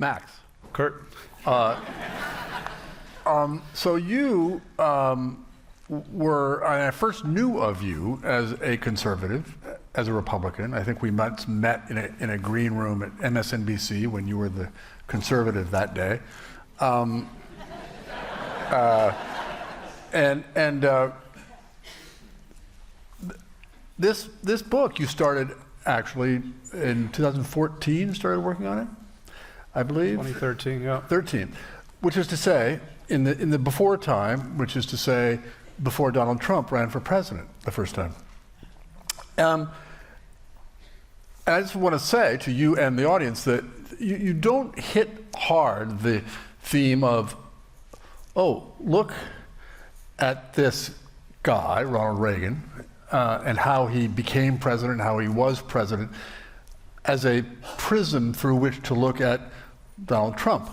Max. Kurt. So you were, I first knew of you as a conservative, as a Republican. I think we met in a green room at MSNBC when you were the conservative that day. This book you started actually in 2014, started working on it, I believe? 2013, yeah. 13, which is to say, in the before time, which is to say, before Donald Trump ran for president the first time. And I just want to say to you and the audience that you don't hit hard the theme of, oh, look at this guy, Ronald Reagan, and how he became president, how he was president, as a prism through which to look at Donald Trump.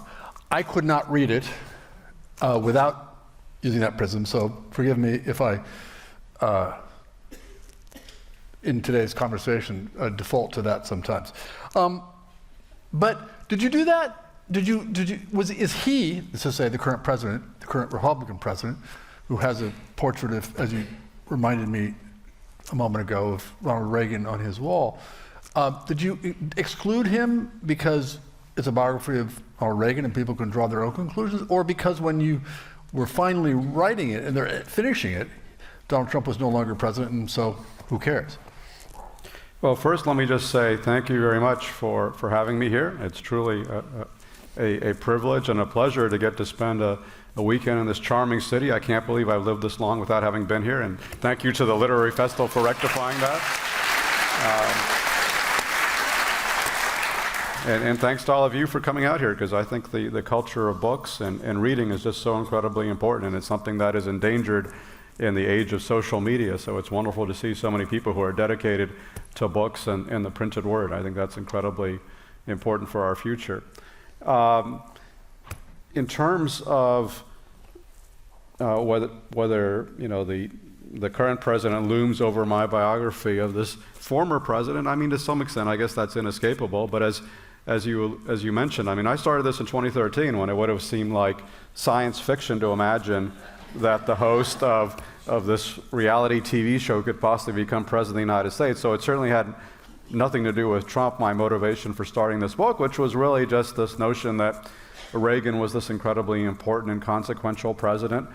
I could not read it without using that prism, so forgive me if I, in today's conversation, default to that sometimes. But did you do that? Is he, let's just say the current president, the current Republican president, who has a portrait of, as you reminded me a moment ago, of Ronald Reagan on his wall, did you exclude him because it's a biography of Ronald Reagan and people can draw their own conclusions, or because when you were finally writing it and they're finishing it, Donald Trump was no longer president, and so who cares? Well, first let me just say thank you very much for having me here. It's truly a privilege and a pleasure to get to spend a weekend in this charming city. I can't believe I've lived this long without having been here, and thank you to the Literary Festival for rectifying that. And thanks to all of you for coming out here, because I think the culture of books and reading is just so incredibly important, and it's something that is endangered in the age of social media. So it's wonderful to see so many people who are dedicated to books and the printed word. I think that's incredibly important for our future. In terms of whether you know the current president looms over my biography of this former president, I mean, to some extent, I guess that's inescapable. But as you mentioned, I mean, I started this in 2013 when it would have seemed like science fiction to imagine that the host of this reality TV show could possibly become president of the United States. So it certainly had nothing to do with Trump, my motivation for starting this book, which was really just this notion that Reagan was this incredibly important and consequential president.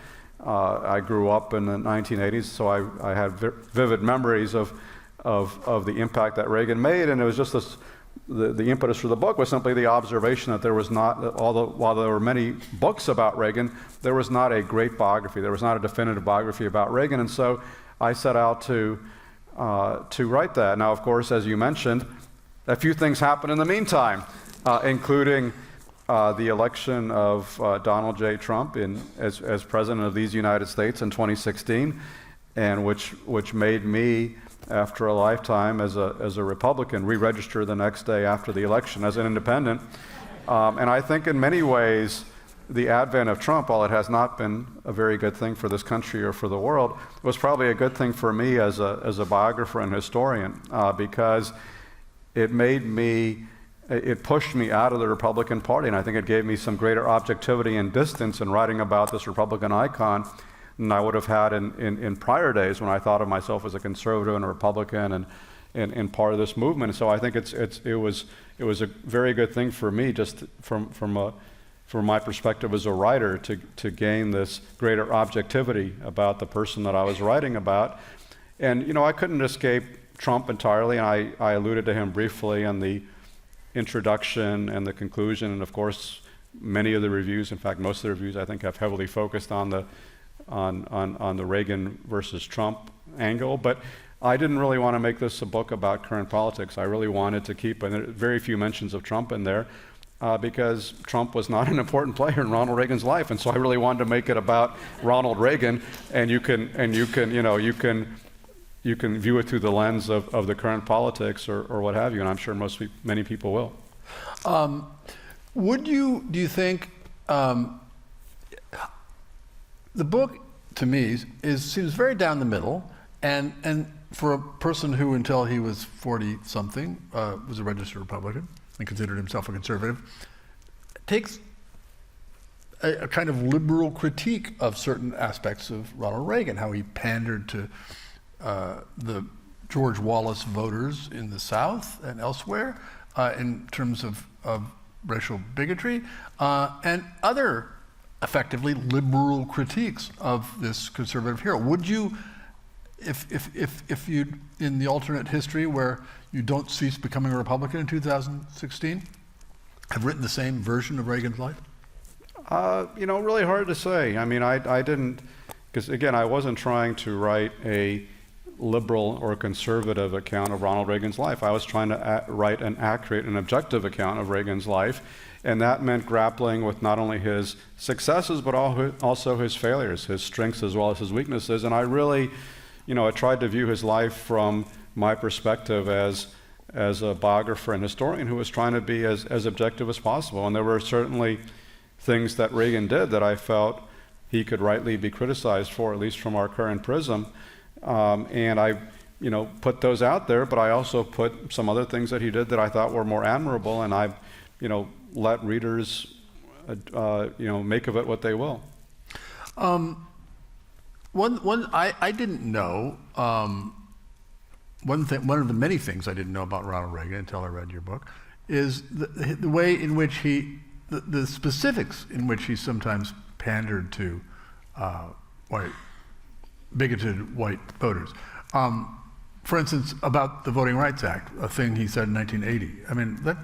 I grew up in the 1980s, so I had vivid memories of the impact that Reagan made, and it was just this, the impetus for the book was simply the observation that there was not, while there were many books about Reagan, there was not a great biography, there was not a definitive biography about Reagan, and so I set out to write that. Now, of course, as you mentioned, a few things happened in the meantime, including the election of Donald J. Trump as president of these United States in 2016, and which made me, after a lifetime as a Republican, re-register the next day after the election as an independent. And I think in many ways, the advent of Trump, while it has not been a very good thing for this country or for the world, was probably a good thing for me as a biographer and historian, because it pushed me out of the Republican Party, and I think it gave me some greater objectivity and distance in writing about this Republican icon than I would have had in prior days when I thought of myself as a conservative and a Republican and part of this movement. And so I think it was a very good thing for me, just from my perspective as a writer, to gain this greater objectivity about the person that I was writing about. And I couldn't escape Trump entirely, and I alluded to him briefly in the introduction and the conclusion, and of course many of the reviews, in fact most of the reviews, I think have heavily focused on the Reagan versus Trump angle. But I didn't really want to make this a book about current politics. I really wanted to keep very few mentions of Trump in there, because Trump was not an important player in Ronald Reagan's life, and so I really wanted to make it about Ronald Reagan, and you can view it through the lens of the current politics or what have you, and I'm sure many people will. Do you think, the book to me seems very down the middle, and for a person who until he was 40 something was a registered Republican and considered himself a conservative, takes a kind of liberal critique of certain aspects of Ronald Reagan, how he pandered to the George Wallace voters in the South and elsewhere in terms of racial bigotry, and other effectively liberal critiques of this conservative hero. Would you, if you, in the alternate history where you don't cease becoming a Republican in 2016, have written the same version of Reagan's life? Really hard to say. I mean, I didn't, because again, I wasn't trying to write a liberal or conservative account of Ronald Reagan's life. I was trying to write an accurate and objective account of Reagan's life, and that meant grappling with not only his successes, but also his failures, his strengths as well as his weaknesses. And I really, I tried to view his life from my perspective as a biographer and historian who was trying to be as objective as possible. And there were certainly things that Reagan did that I felt he could rightly be criticized for, at least from our current prism. And I, put those out there, but I also put some other things that he did that I thought were more admirable, and I, let readers, make of it what they will. I didn't know, one of the many things I didn't know about Ronald Reagan until I read your book, is the way in which the specifics in which he sometimes pandered to bigoted white voters. For instance, about the Voting Rights Act, a thing he said in 1980. I mean, that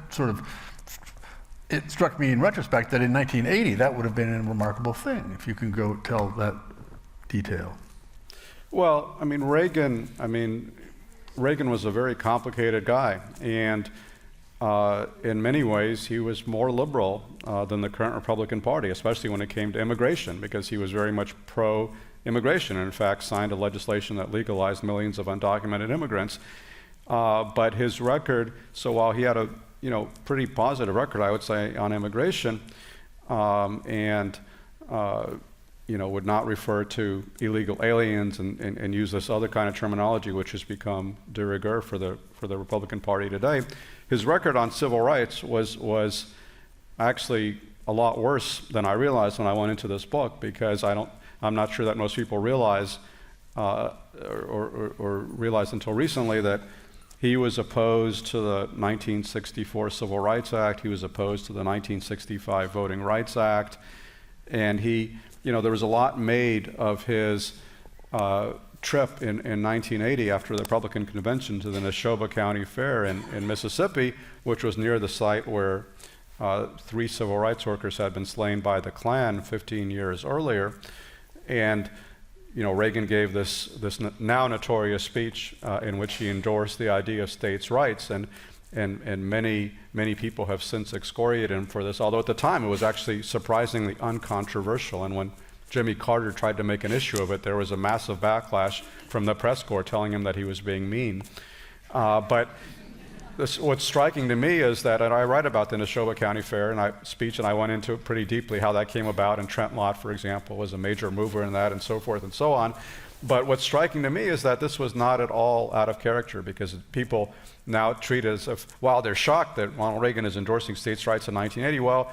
it struck me in retrospect that in 1980 that would have been a remarkable thing, if you can go tell that detail. Well, Reagan was a very complicated guy, and in many ways he was more liberal than the current Republican Party, especially when it came to immigration, because he was very much pro-immigration, and in fact signed a legislation that legalized millions of undocumented immigrants. But his record, so while he had a pretty positive record, I would say, on immigration, and would not refer to illegal aliens and use this other kind of terminology, which has become de rigueur for the Republican Party today. His record on civil rights was actually a lot worse than I realized when I went into this book, because I'm not sure that most people realize or realized until recently that he was opposed to the 1964 Civil Rights Act. He was opposed to the 1965 Voting Rights Act, and there was a lot made of his trip in 1980 after the Republican convention to the Neshoba County Fair in Mississippi, which was near the site where 3 civil rights workers had been slain by the Klan 15 years earlier. And Reagan gave this now notorious speech in which he endorsed the idea of states' rights, and many people have since excoriated him for this, although at the time it was actually surprisingly uncontroversial. And when Jimmy Carter tried to make an issue of it, there was a massive backlash from the press corps telling him that he was being mean. But what's striking to me is that, and I write about the Neshoba County Fair and I went into it pretty deeply, how that came about, and Trent Lott, for example, was a major mover in that, and so forth and so on. But what's striking to me is that this was not at all out of character, because people now treat it as if, wow, they're shocked that Ronald Reagan is endorsing states' rights in 1980. Well,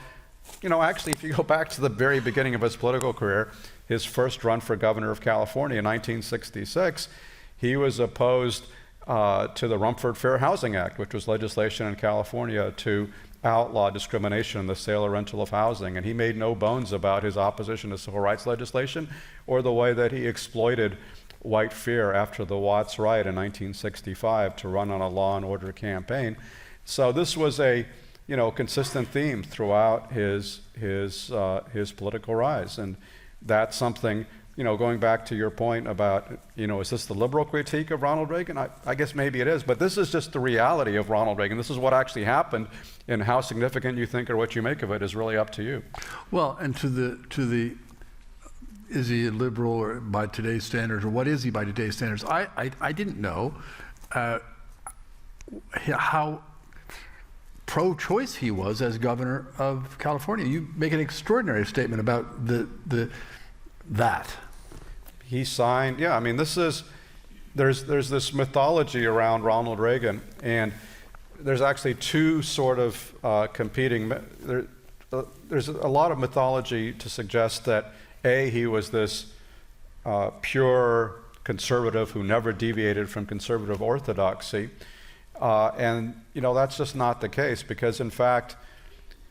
actually, if you go back to the very beginning of his political career, his first run for governor of California in 1966, he was opposed to the Rumford Fair Housing Act, which was legislation in California to outlaw discrimination in the sale or rental of housing. And he made no bones about his opposition to civil rights legislation or the way that he exploited white fear after the Watts riot in 1965 to run on a law and order campaign. So this was a consistent theme throughout his political rise. And that's something, going back to your point about, is this the liberal critique of Ronald Reagan? I guess maybe it is, but this is just the reality of Ronald Reagan. This is what actually happened, and how significant you think or what you make of it is really up to you. Well, and to the is he a liberal or by today's standards, or what is he by today's standards? I didn't know how pro-choice he was as governor of California. You make an extraordinary statement about that. He signed, there's this mythology around Ronald Reagan, and there's actually two sort of competing, there's a lot of mythology to suggest that he was this pure conservative who never deviated from conservative orthodoxy, and that's just not the case, because in fact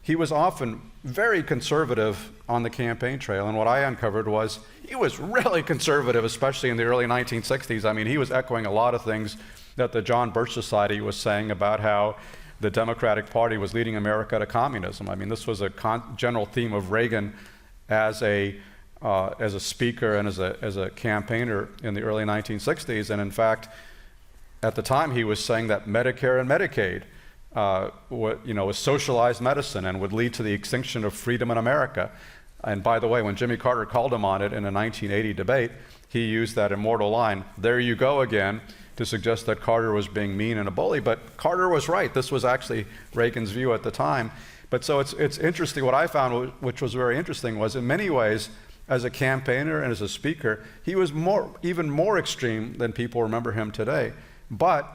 he was often very conservative on the campaign trail, and what I uncovered was he was really conservative, especially in the early 1960s. I mean, he was echoing a lot of things that the John Birch Society was saying about how the Democratic Party was leading America to communism. I mean, this was a general theme of Reagan as a speaker and as a campaigner in the early 1960s. And in fact, at the time, he was saying that Medicare and Medicaid was socialized medicine and would lead to the extinction of freedom in America. And by the way, when Jimmy Carter called him on it in a 1980 debate, he used that immortal line, "There you go again," to suggest that Carter was being mean and a bully. But Carter was right. This was actually Reagan's view at the time. But so it's interesting. What I found, which was very interesting, was in many ways, as a campaigner and as a speaker, he was even more extreme than people remember him today. But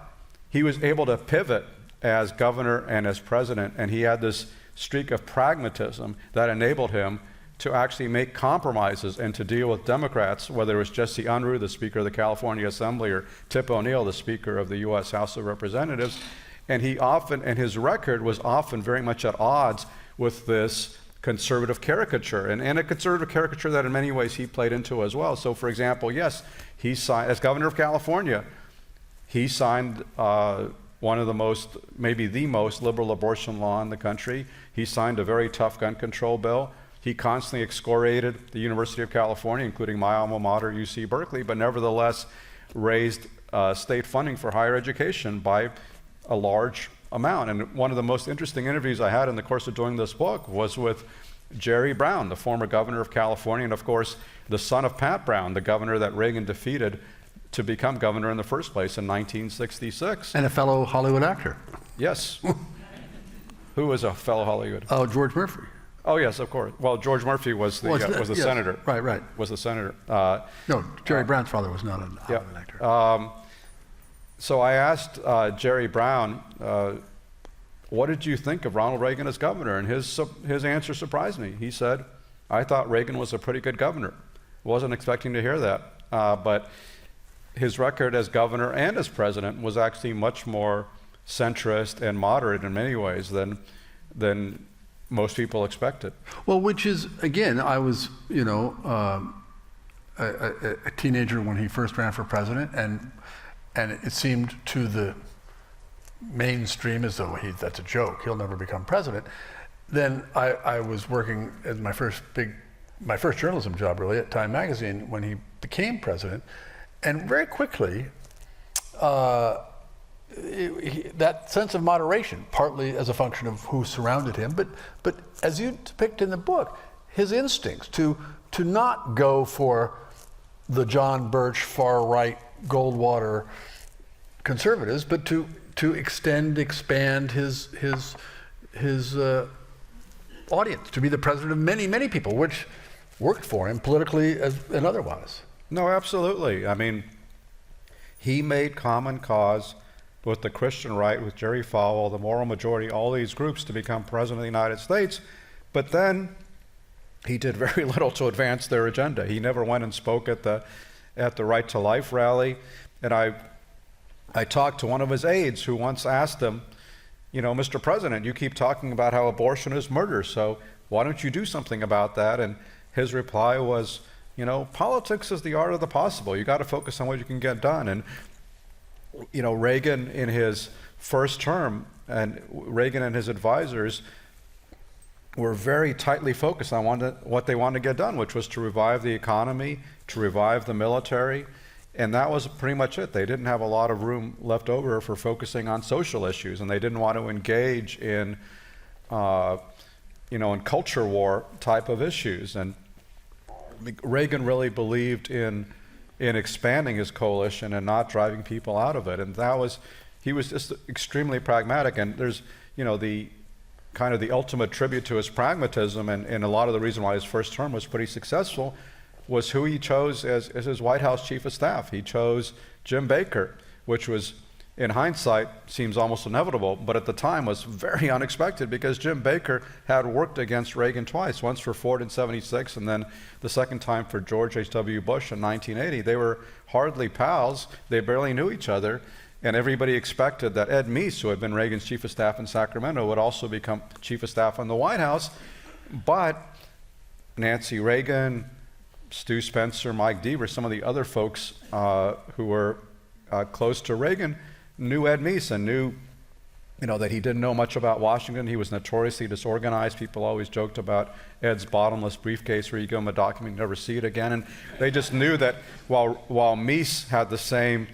he was able to pivot as governor and as president, and he had this streak of pragmatism that enabled him to actually make compromises and to deal with Democrats, whether it was Jesse Unruh, the Speaker of the California Assembly, or Tip O'Neill, the Speaker of the U.S. House of Representatives. And his record was often very much at odds with this conservative caricature, and a conservative caricature that in many ways he played into as well. So for example, yes, he signed, as governor of California, he signed one of the most, maybe the most liberal abortion law in the country. He signed a very tough gun control bill. He constantly excoriated the University of California, including my alma mater, UC Berkeley, but nevertheless raised state funding for higher education by a large amount. And one of the most interesting interviews I had in the course of doing this book was with Jerry Brown, the former governor of California, and of course, the son of Pat Brown, the governor that Reagan defeated to become governor in the first place in 1966. And a fellow Hollywood actor. Yes. Who was a fellow Hollywood? Oh, George Murphy. Oh yes, of course. Well, George Murphy was the Yes, senator. Right. Was the senator. No, Jerry Brown's father was not an Hollywood actor. So I asked Jerry Brown, what did you think of Ronald Reagan as governor? And his answer surprised me. He said, "I thought Reagan was a pretty good governor." Wasn't expecting to hear that, but his record as governor and as president was actually much more centrist and moderate in many ways than most people expected. Well, which is, again, I was, a teenager when he first ran for president, and it seemed to the mainstream as though that's a joke, he'll never become president. Then I was working as my first journalism job really at Time Magazine when he became president, and very quickly that sense of moderation, partly as a function of who surrounded him, but as you depict in the book, his instincts to not go for the John Birch far-right Goldwater conservatives, but to expand his audience, to be the president of many, many people, which worked for him politically and otherwise. No, absolutely. I mean, he made common cause with the Christian right, with Jerry Falwell, the moral majority, all these groups to become president of the United States. But then he did very little to advance their agenda. He never went and spoke at the Right to Life rally. And I talked to one of his aides who once asked him, "Mr. President, you keep talking about how abortion is murder, so why don't you do something about that?" And his reply was, politics is the art of the possible. You got to focus on what you can get done. And Reagan in his first term, and Reagan and his advisors were very tightly focused on what they wanted to get done, which was to revive the economy, to revive the military, and that was pretty much it. They didn't have a lot of room left over for focusing on social issues, and they didn't want to engage in, in culture war type of issues. And Reagan really believed in expanding his coalition and not driving people out of it, and he was just extremely pragmatic. And there's the kind of the ultimate tribute to his pragmatism, and a lot of the reason why his first term was pretty successful was who he chose as his White House chief of staff. He chose Jim Baker, which was in hindsight seems almost inevitable, but at the time was very unexpected because Jim Baker had worked against Reagan twice, once for Ford in '76 and then the second time for George H.W. Bush in 1980. They were hardly pals, they barely knew each other, and everybody expected that Ed Meese, who had been Reagan's chief of staff in Sacramento, would also become chief of staff in the White House. But Nancy Reagan, Stu Spencer, Mike Deaver, some of the other folks who were close to Reagan knew Ed Meese and knew, that he didn't know much about Washington. He was notoriously disorganized. People always joked about Ed's bottomless briefcase where you give him a document, you never see it again. And they just knew that while Meese had the same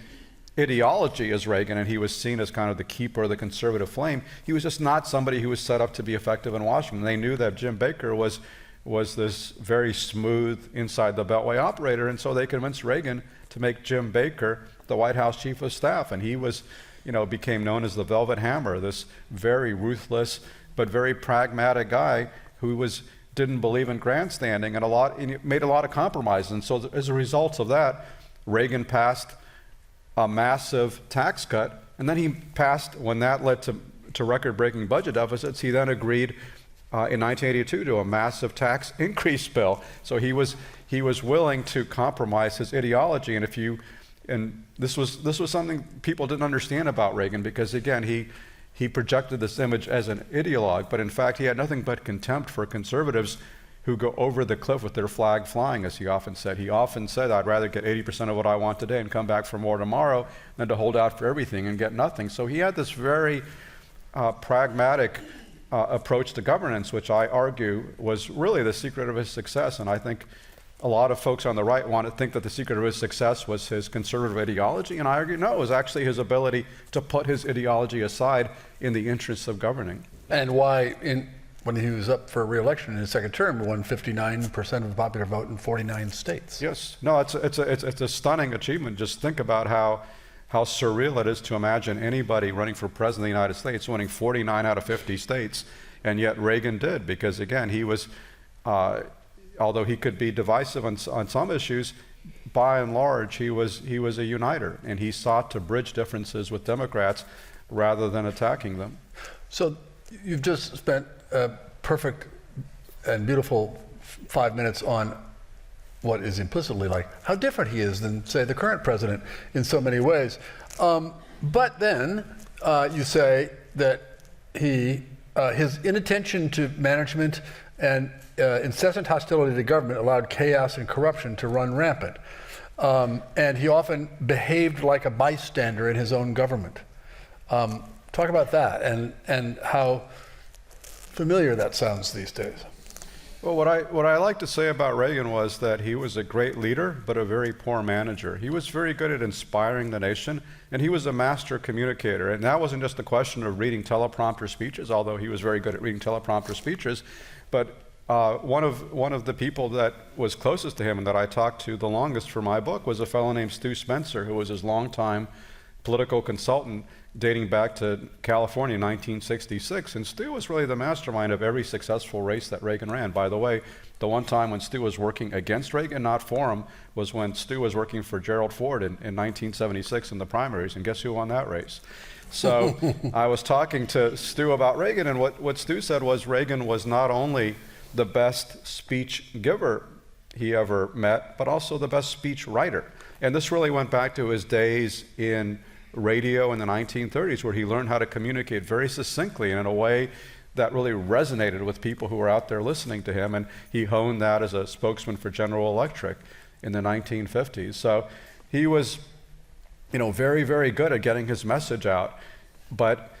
ideology as Reagan and he was seen as kind of the keeper of the conservative flame, he was just not somebody who was set up to be effective in Washington. They knew that Jim Baker was this very smooth inside the Beltway operator, and so they convinced Reagan to make Jim Baker the White House chief of staff, and he was, became known as the Velvet Hammer, this very ruthless but very pragmatic guy who didn't believe in grandstanding and made a lot of compromises. And so as a result of that, Reagan passed a massive tax cut, and then he passed, when that led to record-breaking budget deficits, he then agreed in 1982 to a massive tax increase bill. So he was willing to compromise his ideology, and this was something people didn't understand about Reagan, because again he projected this image as an ideologue, but in fact he had nothing but contempt for conservatives who go over the cliff with their flag flying, as he often said. He often said, I'd rather get 80% of what I want today and come back for more tomorrow than to hold out for everything and get nothing. So he had this very pragmatic approach to governance, which I argue was really the secret of his success. And I think a lot of folks on the right want to think that the secret of his success was his conservative ideology, and I argue no, it was actually his ability to put his ideology aside in the interests of governing. And why, when he was up for re-election in his second term, he won 59% of the popular vote in 49 states. Yes, no, it's a stunning achievement. Just think about how surreal it is to imagine anybody running for president of the United States winning 49 out of 50 states, and yet Reagan did, because again, he was, although he could be divisive on some issues, by and large, he was a uniter, and he sought to bridge differences with Democrats rather than attacking them. So you've just spent a perfect and beautiful 5 minutes on what is implicitly like how different he is than, say, the current president in so many ways. But then you say that his inattention to management and incessant hostility to government allowed chaos and corruption to run rampant. And he often behaved like a bystander in his own government. Talk about that and how familiar that sounds these days. Well, what I like to say about Reagan was that he was a great leader, but a very poor manager. He was very good at inspiring the nation, and he was a master communicator. And that wasn't just a question of reading teleprompter speeches, although he was very good at reading teleprompter speeches. But one of the people that was closest to him and that I talked to the longest for my book was a fellow named Stu Spencer, who was his longtime political consultant dating back to California in 1966. And Stu was really the mastermind of every successful race that Reagan ran. By the way, the one time when Stu was working against Reagan, not for him, was when Stu was working for Gerald Ford in 1976 in the primaries. And guess who won that race? So I was talking to Stu about Reagan, and what Stu said was Reagan was not only the best speech giver he ever met, but also the best speech writer. And this really went back to his days in radio in the 1930s, where he learned how to communicate very succinctly and in a way that really resonated with people who were out there listening to him, and he honed that as a spokesman for General Electric in the 1950s. So he was, very, very good at getting his message out, but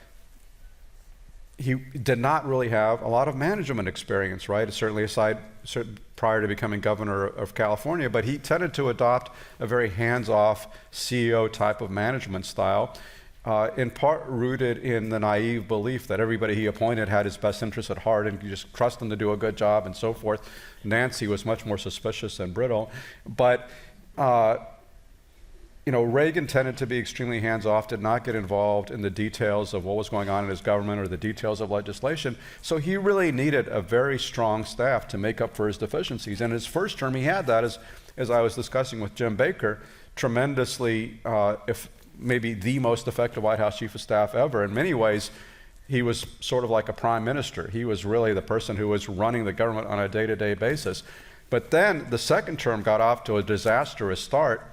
he did not really have a lot of management experience, right? Certainly prior to becoming governor of California, but he tended to adopt a very hands-off CEO type of management style, in part rooted in the naive belief that everybody he appointed had his best interests at heart and you just trust them to do a good job and so forth. Nancy was much more suspicious and brittle, but Reagan tended to be extremely hands-off, did not get involved in the details of what was going on in his government or the details of legislation. So he really needed a very strong staff to make up for his deficiencies. And his first term, he had that, as I was discussing with Jim Baker, tremendously maybe the most effective White House chief of staff ever. In many ways, he was sort of like a prime minister. He was really the person who was running the government on a day-to-day basis. But then the second term got off to a disastrous start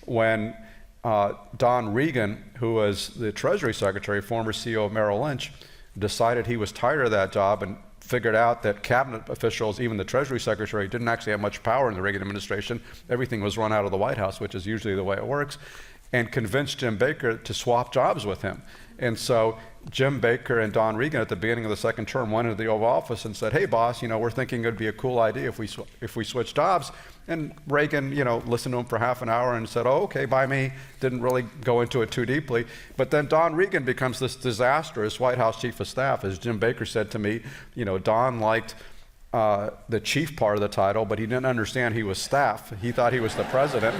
when Don Reagan, who was the Treasury Secretary, former CEO of Merrill Lynch, decided he was tired of that job and figured out that cabinet officials, even the Treasury Secretary, didn't actually have much power in the Reagan administration. Everything was run out of the White House, which is usually the way it works, and convinced Jim Baker to swap jobs with him. And so Jim Baker and Don Reagan at the beginning of the second term went into the Oval Office and said, hey boss, we're thinking it'd be a cool idea if we switch jobs. And Reagan, listened to him for half an hour and said, oh, okay, by me. Didn't really go into it too deeply. But then Don Reagan becomes this disastrous White House chief of staff. As Jim Baker said to me, Don liked the chief part of the title, but he didn't understand he was staff. He thought he was the president.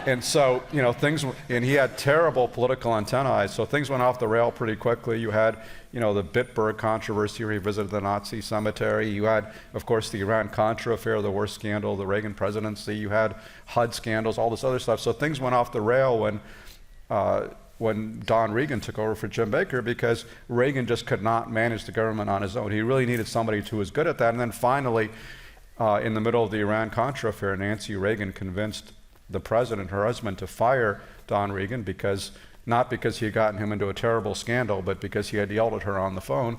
And so, and he had terrible political antennae, so things went off the rail pretty quickly. You had, the Bitburg controversy where he visited the Nazi cemetery. You had, of course, the Iran-Contra affair, the worst scandal of the Reagan presidency. You had HUD scandals, all this other stuff. So things went off the rail when Don Reagan took over for Jim Baker, because Reagan just could not manage the government on his own. He really needed somebody who was good at that. And then finally, in the middle of the Iran-Contra affair, Nancy Reagan convinced the president, her husband, to fire Don Reagan not because he had gotten him into a terrible scandal, but because he had yelled at her on the phone.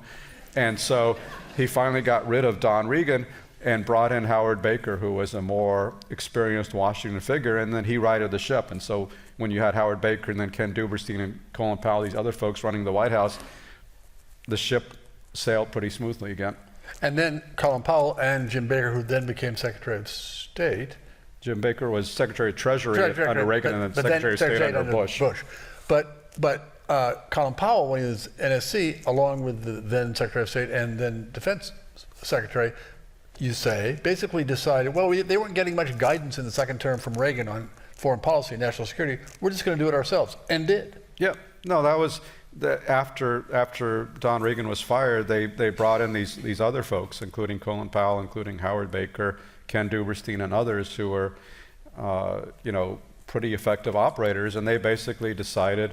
And so he finally got rid of Don Reagan and brought in Howard Baker, who was a more experienced Washington figure, and then he righted the ship. And so when you had Howard Baker and then Ken Duberstein and Colin Powell, these other folks running the White House, the ship sailed pretty smoothly again. And then Colin Powell and Jim Baker, who then became Secretary of State. Jim Baker was Secretary of Treasury under Reagan, and then Secretary of State under Bush. But Colin Powell, when he was NSC, along with the then Secretary of State and then Defense Secretary, you say, basically decided, they weren't getting much guidance in the second term from Reagan on foreign policy and national security. We're just going to do it ourselves, and did. Yeah, no, that was after Don Reagan was fired. They brought in these other folks, including Colin Powell, including Howard Baker, Ken Duberstein, and others who were, pretty effective operators, and they basically decided,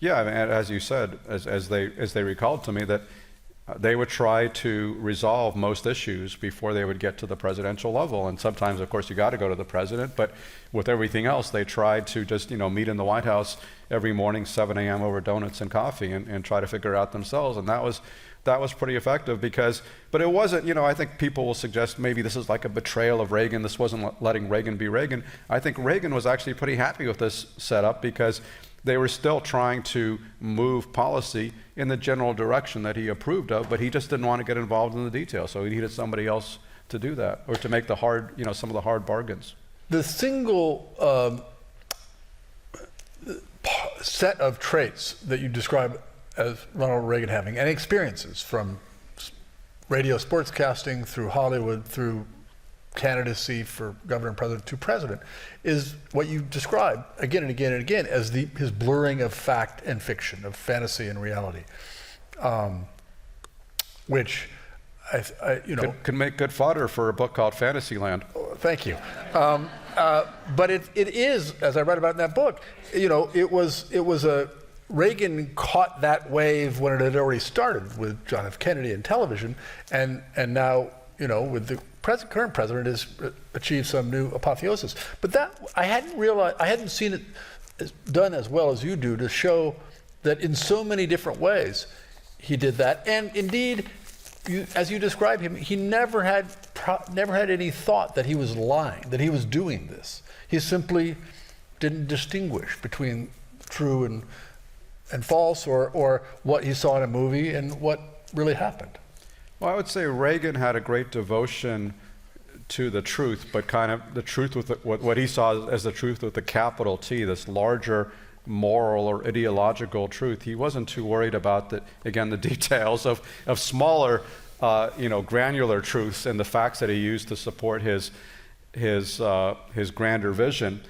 as you said, as they recalled to me, that they would try to resolve most issues before they would get to the presidential level. And sometimes, of course, you got to go to the president, but with everything else, they tried to just, meet in the White House every morning, 7 a.m. over donuts and coffee, and try to figure it out themselves. And that was pretty effective but it wasn't, I think people will suggest maybe this is like a betrayal of Reagan. This wasn't letting Reagan be Reagan. I think Reagan was actually pretty happy with this setup, because they were still trying to move policy in the general direction that he approved of, but he just didn't want to get involved in the details. So he needed somebody else to do that, or to make the hard, some of the hard bargains. The single set of traits that you describe as Ronald Reagan having, and experiences from radio sportscasting through Hollywood, through candidacy for governor and president to president, is what you describe again and again and again as his blurring of fact and fiction, of fantasy and reality, which could make good fodder for a book called Fantasyland. Thank you. But it is, as I read about in that book, it was a Reagan caught that wave when it had already started with John F. Kennedy and television, and now with the current president has achieved some new apotheosis. But that I hadn't seen it done as well as you do, to show that in so many different ways he did that. And indeed, as you describe him, he never had any thought that he was lying, that he was doing this. He simply didn't distinguish between true and false, or what he saw in a movie and what really happened. Well, I would say Reagan had a great devotion to the truth, but kind of the truth with what he saw as the truth with the capital T, this larger moral or ideological truth. He wasn't too worried about the details of smaller, granular truths and the facts that he used to support his grander vision.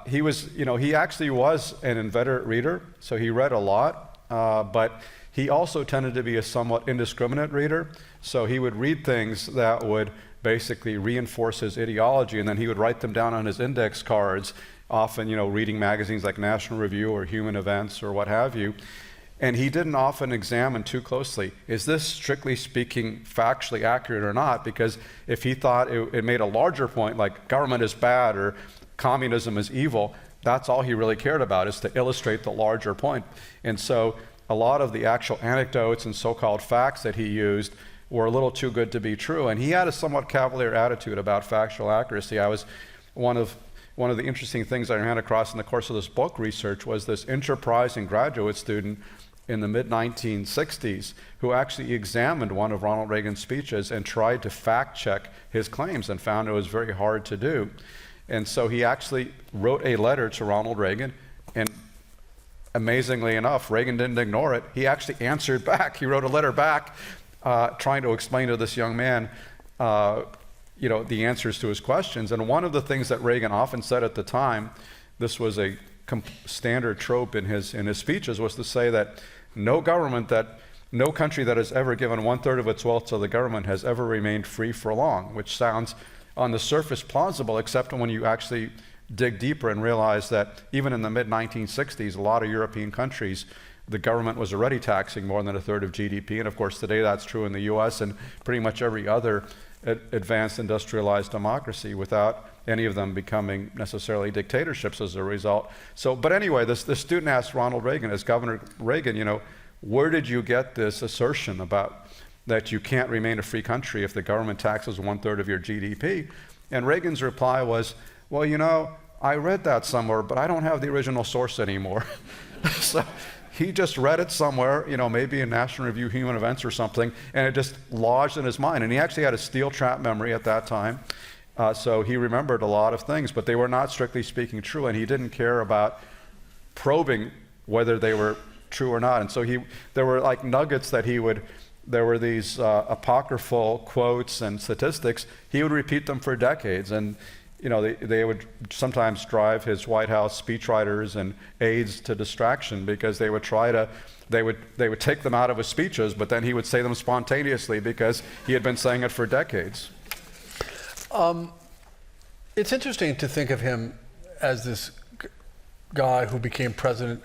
He actually was an inveterate reader, so he read a lot, but he also tended to be a somewhat indiscriminate reader. So he would read things that would basically reinforce his ideology, and then he would write them down on his index cards, often, reading magazines like National Review or Human Events or what have you. And he didn't often examine too closely, is this strictly speaking factually accurate or not? Because if he thought it made a larger point, like government is bad or communism is evil, that's all he really cared about, is to illustrate the larger point. And so a lot of the actual anecdotes and so-called facts that he used were a little too good to be true. And he had a somewhat cavalier attitude about factual accuracy. I was one of the interesting things I ran across in the course of this book research was this enterprising graduate student in the mid-1960s who actually examined one of Ronald Reagan's speeches and tried to fact check his claims and found it was very hard to do. And so he actually wrote a letter to Ronald Reagan, and amazingly enough, Reagan didn't ignore it. He actually answered back. He wrote a letter back trying to explain to this young man the answers to his questions. And one of the things that Reagan often said at the time, this was a standard trope in his speeches, was to say that no country that has ever given 1/3 of its wealth to the government has ever remained free for long, which sounds on the surface plausible, except when you actually dig deeper and realize that even in the mid-1960s, a lot of European countries, the government was already taxing more than 1/3 of GDP. And of course, today that's true in the US and pretty much every other advanced industrialized democracy, without any of them becoming necessarily dictatorships as a result. So, but anyway, this student asked Ronald Reagan, as Governor Reagan, where did you get this assertion about that you can't remain a free country if the government taxes 1/3 of your GDP? And Reagan's reply was, well, I read that somewhere, but I don't have the original source anymore. So he just read it somewhere, maybe in National Review, Human Events or something, and it just lodged in his mind. And he actually had a steel trap memory at that time, so he remembered a lot of things, but they were not strictly speaking true, and he didn't care about probing whether they were true or not. And so there were like nuggets that there were these apocryphal quotes and statistics. He would repeat them for decades, and they would sometimes drive his White House speechwriters and aides to distraction, because they would they would take them out of his speeches, but then he would say them spontaneously because he had been saying it for decades. It's interesting to think of him as this guy who became president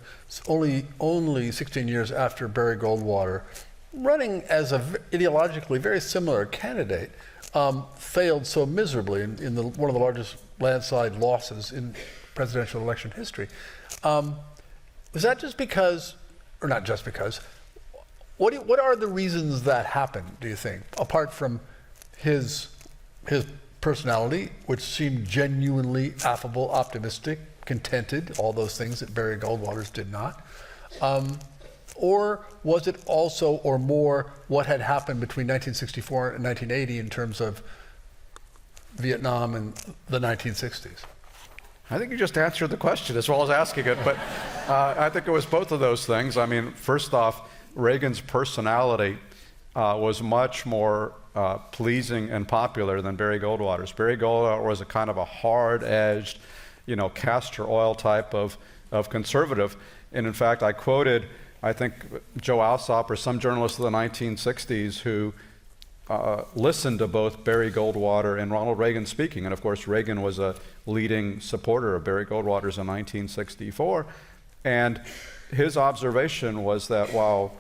only 16 years after Barry Goldwater, running as a ideologically very similar candidate, failed so miserably in one of the largest landslide losses in presidential election history. Was that just because, or not just because, what are the reasons that happened, do you think, apart from his personality, which seemed genuinely affable, optimistic, contented, all those things that Barry Goldwater's did not? Or was it also, or more, what had happened between 1964 and 1980 in terms of Vietnam and the 1960s? I think you just answered the question as well as asking it, but I think it was both of those things. I mean, first off, Reagan's personality was much more pleasing and popular than Barry Goldwater's. Barry Goldwater was a kind of a hard-edged, castor oil type of conservative. And in fact, I quoted, I think, Joe Alsop or some journalist of the 1960s who listened to both Barry Goldwater and Ronald Reagan speaking. And of course, Reagan was a leading supporter of Barry Goldwater's in 1964. And his observation was that while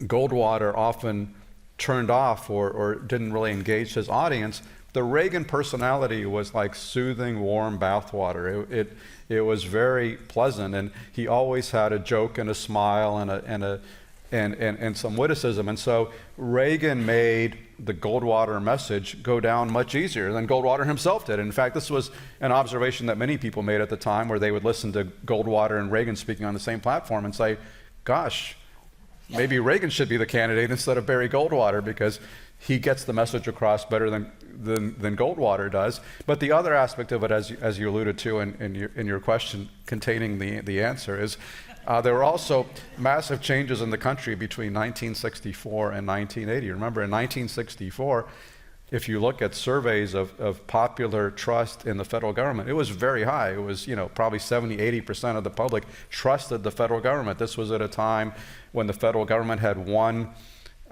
Goldwater often turned off or didn't really engage his audience, the Reagan personality was like soothing, warm bathwater. It was very pleasant, and he always had a joke and a smile and some witticism. And so Reagan made the Goldwater message go down much easier than Goldwater himself did. In fact, this was an observation that many people made at the time, where they would listen to Goldwater and Reagan speaking on the same platform and say, gosh, maybe Reagan should be the candidate instead of Barry Goldwater, because he gets the message across better than Goldwater does. But the other aspect of it, as you alluded to in your question containing the answer, is there were also massive changes in the country between 1964 and 1980. Remember, in 1964, if you look at surveys of popular trust in the federal government, it was very high. It was, probably 70-80% of the public trusted the federal government. This was at a time when the federal government had won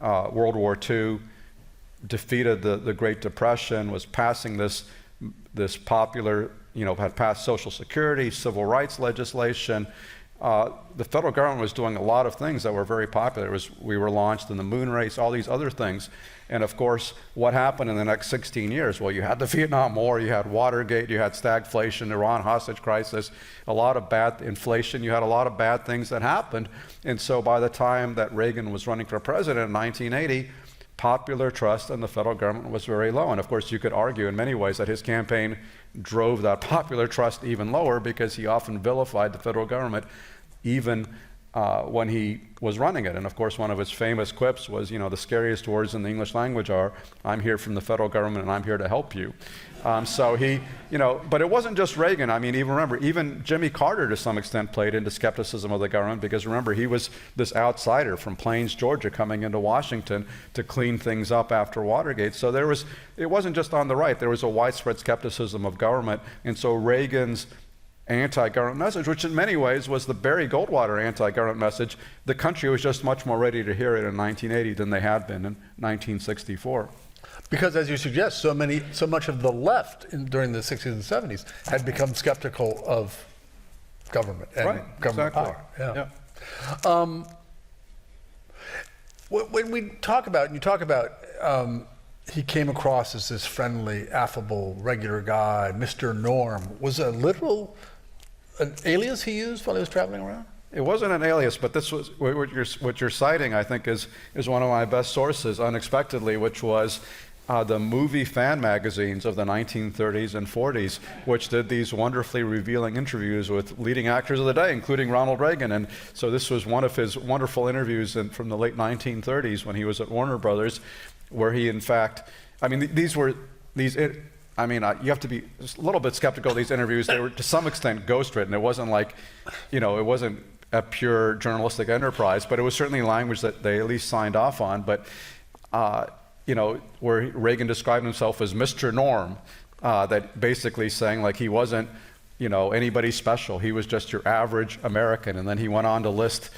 World War II, defeated the Great Depression, was passing this popular, had passed Social Security, civil rights legislation. The federal government was doing a lot of things that were very popular. We were launched in the moon race, all these other things. And of course, what happened in the next 16 years? Well, you had the Vietnam War, you had Watergate, you had stagflation, Iran hostage crisis, a lot of bad inflation, you had a lot of bad things that happened. And so by the time that Reagan was running for president in 1980, popular trust in the federal government was very low. And of course, you could argue in many ways that his campaign drove that popular trust even lower because he often vilified the federal government even when he was running it. And of course, one of his famous quips was, the scariest words in the English language are, "I'm here from the federal government and I'm here to help you." So he, but it wasn't just Reagan. I mean, even Jimmy Carter to some extent played into skepticism of the government, because remember, he was this outsider from Plains, Georgia, coming into Washington to clean things up after Watergate. So it wasn't just on the right, there was a widespread skepticism of government. And so Reagan's anti-government message, which in many ways was the Barry Goldwater anti-government message, the country was just much more ready to hear it in 1980 than they had been in 1964. Because, as you suggest, so much of the left during the 60s and 70s had become skeptical of government and government power. Yeah. When we talk about, he came across as this friendly, affable, regular guy, Mr. Norm, was an alias he used while he was traveling around? It wasn't an alias, but this was what you're citing, I think, is one of my best sources, unexpectedly, which was the movie fan magazines of the 1930s and 40s, which did these wonderfully revealing interviews with leading actors of the day, including Ronald Reagan. And so this was one of his wonderful interviews from the late 1930s when he was at Warner Brothers, where he, in fact, you have to be a little bit skeptical of these interviews. They were to some extent ghostwritten. It wasn't like, it wasn't a pure journalistic enterprise, but it was certainly language that they at least signed off on. But, where Reagan described himself as Mr. Norm, that basically saying like he wasn't, anybody special. He was just your average American. And then he went on to list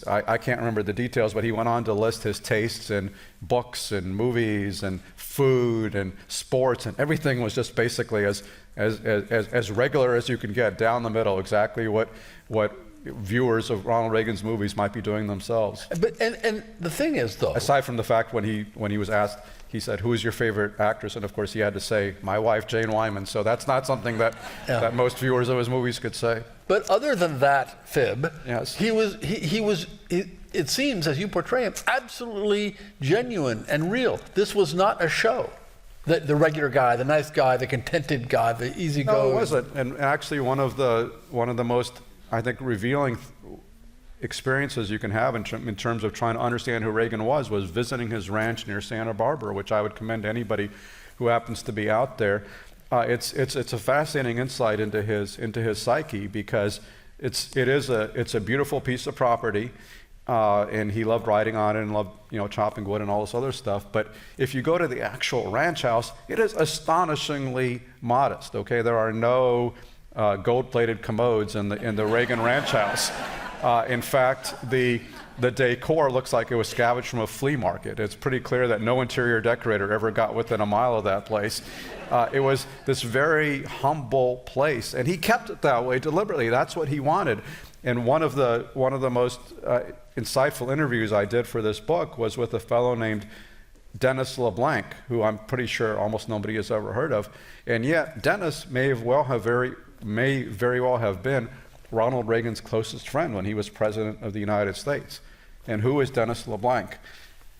I can't remember the details, but he went on to list his tastes in books and movies and food and sports, and everything was just basically as regular as you can get, down the middle, exactly what viewers of Ronald Reagan's movies might be doing themselves. But and the thing is, though, aside from the fact when he was asked, he said, "Who is your favorite actress?" And of course he had to say, "My wife, Jane Wyman." So that's not something that most viewers of his movies could say. But other than that fib, yes, he was, it seems, as you portray him, absolutely genuine and real. This was not a show. The regular guy, the nice guy, the contented guy, the easygoing. No, it wasn't. And actually, one of the most, I think, revealing experiences you can have in terms of trying to understand who Reagan was visiting his ranch near Santa Barbara, which I would commend to anybody who happens to be out there. It's a fascinating insight into his psyche, because it's a beautiful piece of property, and he loved riding on it and loved chopping wood and all this other stuff. But if you go to the actual ranch house, it is astonishingly modest. Okay, there are no gold-plated commodes in the Reagan ranch house. In fact, the decor looks like it was scavenged from a flea market. It's pretty clear that no interior decorator ever got within a mile of that place. It was this very humble place, and he kept it that way deliberately. That's what he wanted. And one of the most insightful interviews I did for this book was with a fellow named Dennis LeBlanc, who I'm pretty sure almost nobody has ever heard of. And yet, Dennis may very well have been Ronald Reagan's closest friend when he was president of the United States. And who is Dennis LeBlanc?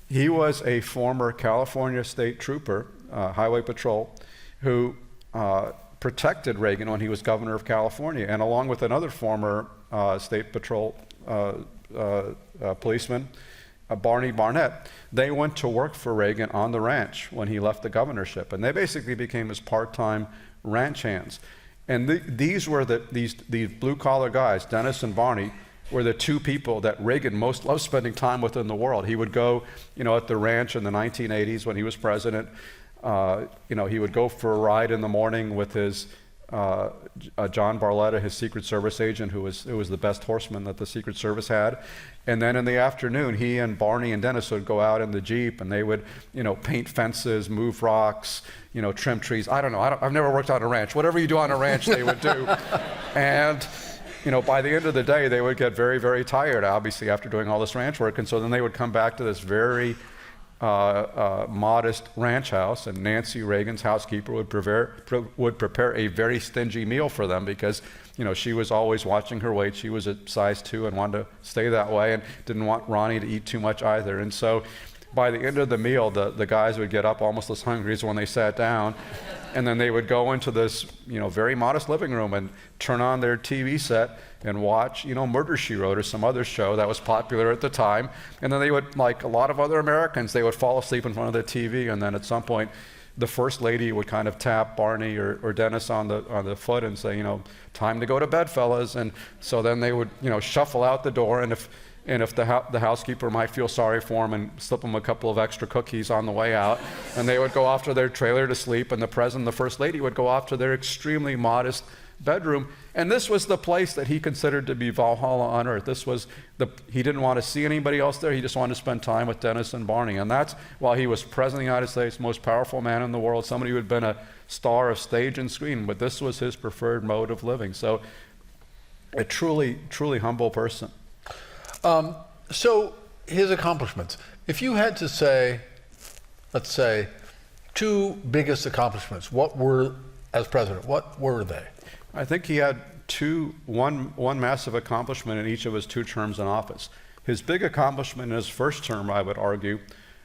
He was a former California state trooper, highway patrol, who protected Reagan when he was governor of California. And along with another former state patrol policeman, Barney Barnett, they went to work for Reagan on the ranch when he left the governorship. And they basically became his part-time ranch hands. And these blue-collar guys, Dennis and Barney, were the two people that Reagan most loved spending time with in the world. He would go, at the ranch in the 1980s when he was president. He would go for a ride in the morning with his John Barletta, his Secret Service agent, who was the best horseman that the Secret Service had. And then in the afternoon, he and Barney and Dennis would go out in the Jeep, and they would, paint fences, move rocks, trim trees. I don't know. I've never worked on a ranch. Whatever you do on a ranch, they would do. And by the end of the day, they would get very, very tired, obviously, after doing all this ranch work. And so then they would come back to this very modest ranch house, and Nancy Reagan's housekeeper would prepare a very stingy meal for them because she was always watching her weight. She was a size 2 and wanted to stay that way, and didn't want Ronnie to eat too much either. And so by the end of the meal, the guys would get up almost as hungry as when they sat down, and then they would go into this very modest living room and turn on their TV set and watch Murder, She Wrote or some other show that was popular at the time. And then they would, like a lot of other Americans, they would fall asleep in front of the TV, and then at some point the First Lady would kind of tap Barney or Dennis on the foot and say, time to go to bed, fellas. And so then they would shuffle out the door, and if the housekeeper might feel sorry for them and slip them a couple of extra cookies on the way out, and they would go off to their trailer to sleep, and the President, the First Lady, would go off to their extremely modest bedroom. And this was the place that he considered to be Valhalla on earth. He didn't want to see anybody else there. He just wanted to spend time with Dennis and Barney. And that's while he was President of the United States, most powerful man in the world, somebody who had been a star of stage and screen, but this was his preferred mode of living. So a truly, truly humble person. So his accomplishments. If you had to say, let's say, 2 biggest accomplishments, as president, what were they? I think he had one massive accomplishment in each of his 2 terms in office. His big accomplishment in his first term, I would argue,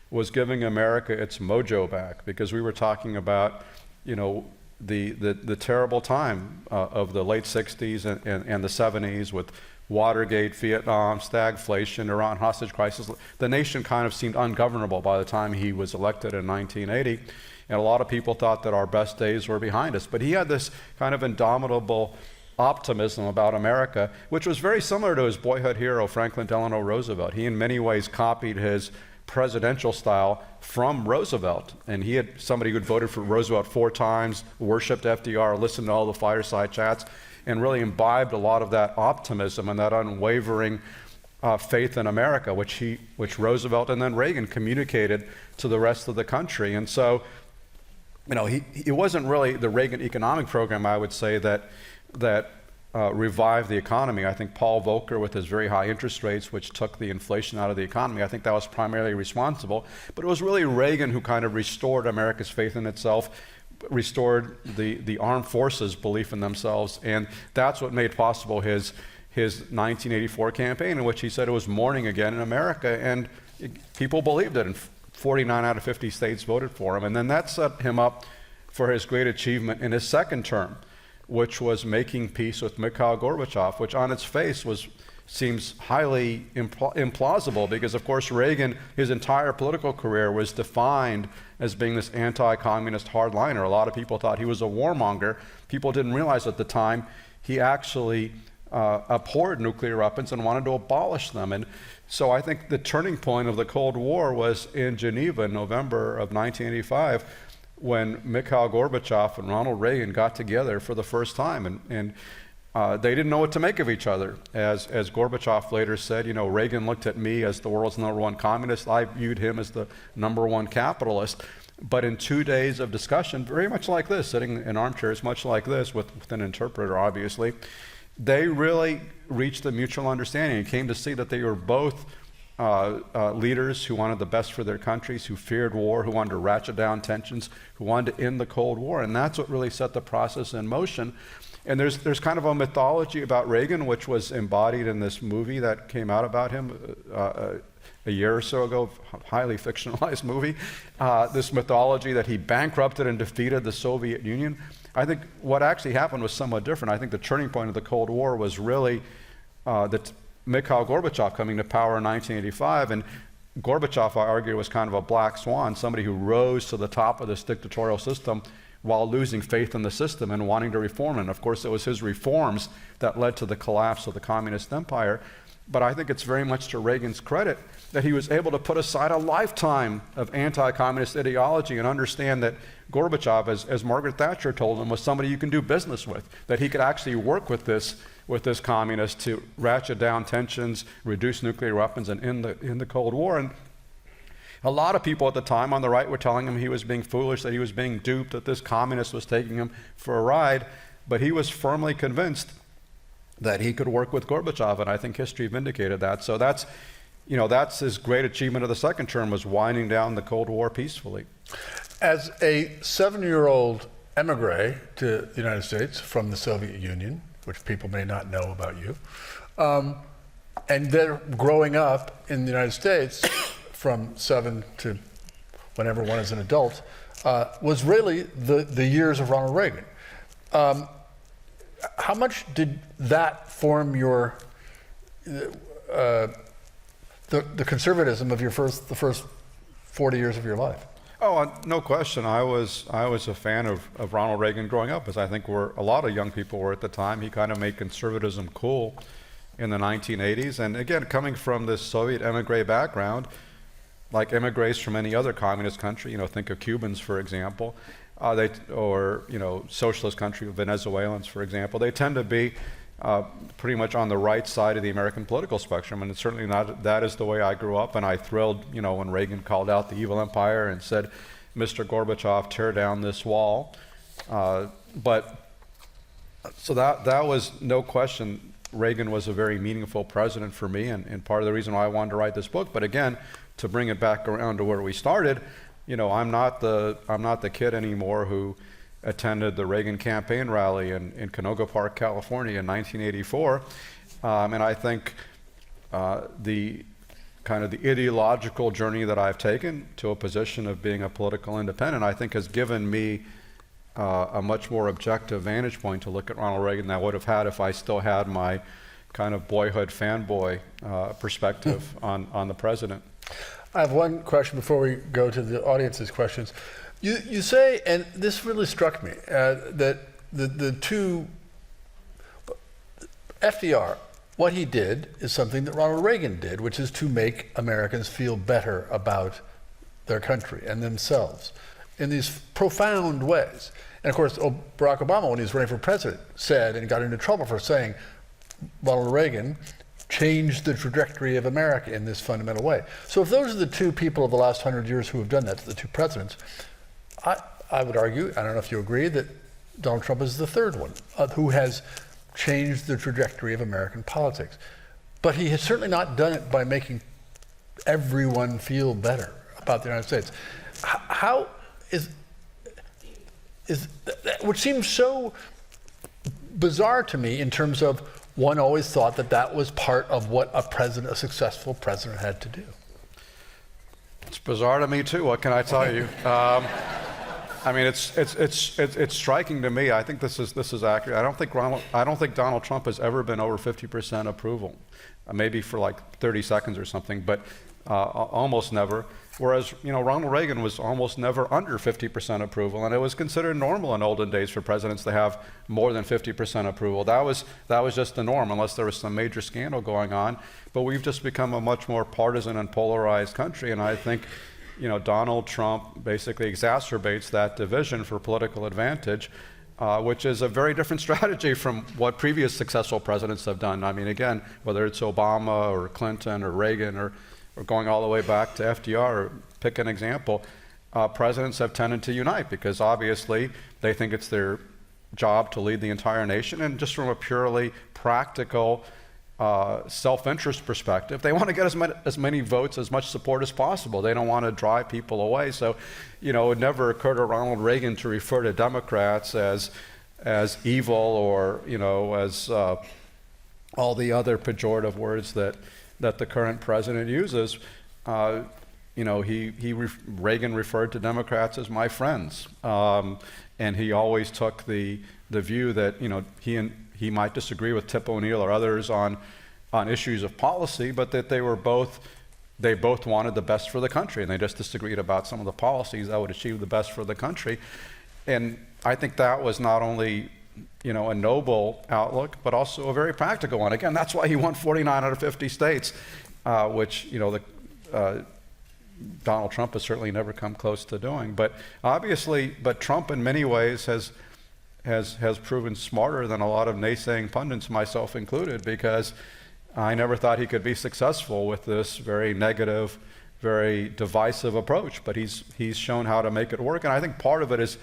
was giving America its mojo back, because we were talking about, the terrible time of the late 60s and the 70s with Watergate, Vietnam, stagflation, Iran hostage crisis. The nation kind of seemed ungovernable by the time he was elected in 1980. And a lot of people thought that our best days were behind us. But he had this kind of indomitable optimism about America, which was very similar to his boyhood hero, Franklin Delano Roosevelt. He in many ways copied his presidential style from Roosevelt. And he had somebody who had voted for Roosevelt 4 times, worshipped FDR, listened to all the fireside chats, and really imbibed a lot of that optimism and that unwavering faith in America, which Roosevelt and then Reagan communicated to the rest of the country. And so, it wasn't really the Reagan economic program, I would say, that revived the economy. I think Paul Volcker, with his very high interest rates, which took the inflation out of the economy, I think that was primarily responsible. But it was really Reagan who kind of restored America's faith in itself, restored the armed forces' belief in themselves, and that's what made possible his 1984 campaign, in which he said it was morning again in America, and people believed it, and 49 out of 50 states voted for him. And then that set him up for his great achievement in his second term, which was making peace with Mikhail Gorbachev, which on its face seems highly implausible, because of course Reagan, his entire political career was defined as being this anti-communist hardliner. A lot of people thought he was a warmonger. People didn't realize at the time he actually abhorred nuclear weapons and wanted to abolish them. And so I think the turning point of the Cold War was in Geneva in November of 1985, when Mikhail Gorbachev and Ronald Reagan got together for the first time, and they didn't know what to make of each other. As Gorbachev later said, Reagan looked at me as the world's #1 communist. I viewed him as the #1 capitalist. But in 2 days of discussion, very much like this, sitting in armchairs much like this with an interpreter, obviously, they really reached a mutual understanding and came to see that they were both leaders who wanted the best for their countries, who feared war, who wanted to ratchet down tensions, who wanted to end the Cold War. And that's what really set the process in motion. And there's kind of a mythology about Reagan, which was embodied in this movie that came out about him a year or so ago, highly fictionalized movie. This mythology that he bankrupted and defeated the Soviet Union. I think what actually happened was somewhat different. I think the turning point of the Cold War was really Mikhail Gorbachev coming to power in 1985, and Gorbachev, I argue, was kind of a black swan, somebody who rose to the top of this dictatorial system while losing faith in the system and wanting to reform it. And of course, it was his reforms that led to the collapse of the communist empire. but I think it's very much to Reagan's credit that he was able to put aside a lifetime of anti-communist ideology and understand that Gorbachev, as Margaret Thatcher told him, was somebody you can do business with, that he could actually work with this communist to ratchet down tensions, reduce nuclear weapons, and end the Cold War. And a lot of people at the time on the right were telling him he was being foolish, that he was being duped, that this communist was taking him for a ride, but he was firmly convinced that he could work with Gorbachev, and I think history vindicated that. So that's his great achievement of the second term, was winding down the Cold War peacefully. As a 7-year-old emigre to the United States from the Soviet Union, which people may not know about you, and then growing up in the United States from 7 to whenever one is an adult, was really the years of Ronald Reagan. How much did that form your the conservatism of the first 40 years of your life? Oh, no question. I was a fan of Ronald Reagan growing up, as I think a lot of young people were at the time. He kind of made conservatism cool in the 1980s. And again, coming from this Soviet emigre background, like emigres from any other communist country, think of Cubans, for example, socialist country, Venezuelans, for example, they tend to be pretty much on the right side of the American political spectrum, and it's certainly not. That is the way I grew up, and I thrilled, when Reagan called out the evil empire and said, "Mr. Gorbachev, tear down this wall." So that was no question. Reagan was a very meaningful president for me, and part of the reason why I wanted to write this book. But again, to bring it back around to where we started, I'm not the kid anymore who attended the Reagan campaign rally in Canoga Park, California in 1984. And I think the ideological journey that I've taken to a position of being a political independent, I think has given me a much more objective vantage point to look at Ronald Reagan than I would have had if I still had my kind of boyhood fanboy perspective on the president. I have one question before we go to the audience's questions. You say, and this really struck me, that the two, FDR, what he did is something that Ronald Reagan did, which is to make Americans feel better about their country and themselves in these profound ways. And of course, Barack Obama, when he was running for president, said, and got into trouble for saying, Ronald Reagan changed the trajectory of America in this fundamental way. So if those are the two people of the last 100 years who have done that, the two presidents, I would argue, I don't know if you agree, that Donald Trump is the third one who has changed the trajectory of American politics. But he has certainly not done it by making everyone feel better about the United States. How is which seems so bizarre to me in terms of one always thought that was part of what a successful president had to do. It's bizarre to me too. What can I tell you? I mean, it's striking to me. I think this is accurate. I don't think Donald Trump has ever been over 50% approval, maybe for like 30 seconds or something, but almost never. Whereas Ronald Reagan was almost never under 50% approval, and it was considered normal in olden days for presidents to have more than 50% approval. That was just the norm, unless there was some major scandal going on. But we've just become a much more partisan and polarized country, and I think Donald Trump basically exacerbates that division for political advantage, which is a very different strategy from what previous successful presidents have done. I mean, again, whether it's Obama or Clinton or Reagan or going all the way back to FDR, or pick an example, presidents have tended to unite because obviously they think it's their job to lead the entire nation, and just from a purely practical self-interest perspective, they want to get as many votes, as much support as possible. They don't want to drive people away. So, it would never occur to Ronald Reagan to refer to Democrats as evil or, as all the other pejorative words that the current president uses. Reagan referred to Democrats as my friends, and he always took the view that he might disagree with Tip O'Neill or others on issues of policy, but that they both wanted the best for the country, and they just disagreed about some of the policies that would achieve the best for the country. And I think that was not only a noble outlook, but also a very practical one. Again, that's why he won 49 out of 50 states, which Donald Trump has certainly never come close to doing. But Trump in many ways has proven smarter than a lot of naysaying pundits, myself included, because I never thought he could be successful with this very negative, very divisive approach. But he's shown how to make it work, and I think part of it is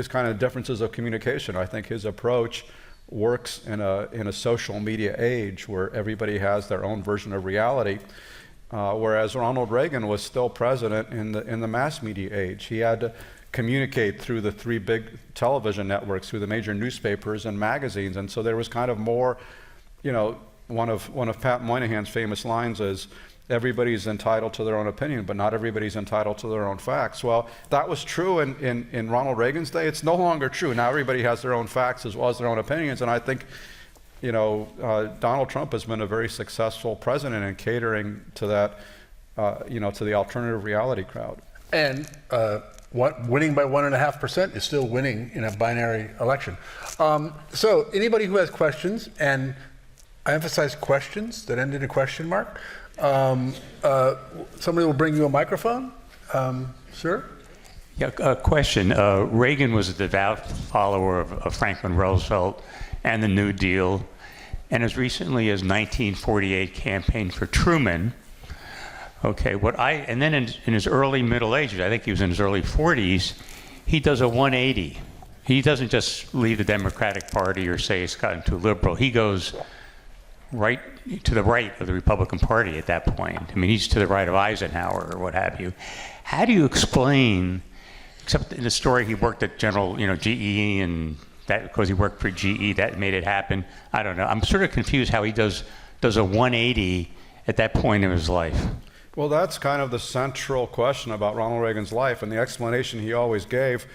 kind of differences of communication. I think his approach works in a social media age where everybody has their own version of reality. Whereas Ronald Reagan was still president in the mass media age. He had to communicate through the three big television networks, through the major newspapers and magazines, and so there was kind of more, one of Pat Moynihan's famous lines is, everybody's entitled to their own opinion, but not everybody's entitled to their own facts. Well, that was true in Ronald Reagan's day. It's no longer true. Now everybody has their own facts as well as their own opinions, and I think Donald Trump has been a very successful president in catering to that, to the alternative reality crowd. And winning by 1.5% is still winning in a binary election. So anybody who has questions, and I emphasize questions that end in a question mark, somebody will bring you a microphone. Sir? Yeah, a question. Reagan was a devout follower of Franklin Roosevelt and the New Deal, and as recently as 1948 campaigned for Truman. Okay, and then in his early middle ages, I think he was in his early 40s, he does a 180. He doesn't just leave the Democratic Party or say it's gotten too liberal. He goes right to the right of the Republican Party at that point. I mean, he's to the right of Eisenhower or what have you. How do you explain, except in the story he worked at General, GE, and that because he worked for GE, that made it happen. I don't know. I'm sort of confused how he does a 180 at that point in his life. Well, that's kind of the central question about Ronald Reagan's life, and the explanation he always gave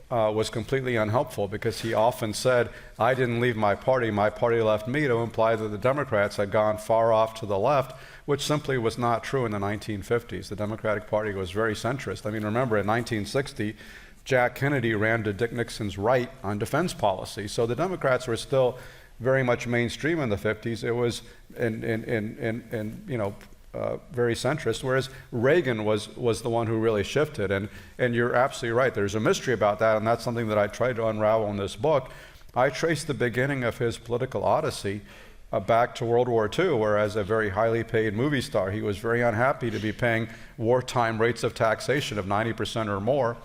was completely unhelpful, because he often said, I didn't leave my party left me, to imply that the Democrats had gone far off to the left, which simply was not true in the 1950s. The Democratic Party was very centrist. I mean, remember, in 1960, Jack Kennedy ran to Dick Nixon's right on defense policy. So the Democrats were still very much mainstream in the 50s. It was very centrist, whereas Reagan was the one who really shifted. And you're absolutely right. There's a mystery about that, and that's something that I tried to unravel in this book. I traced the beginning of his political odyssey back to World War II, where as a very highly paid movie star, he was very unhappy to be paying wartime rates of taxation of 90% or more.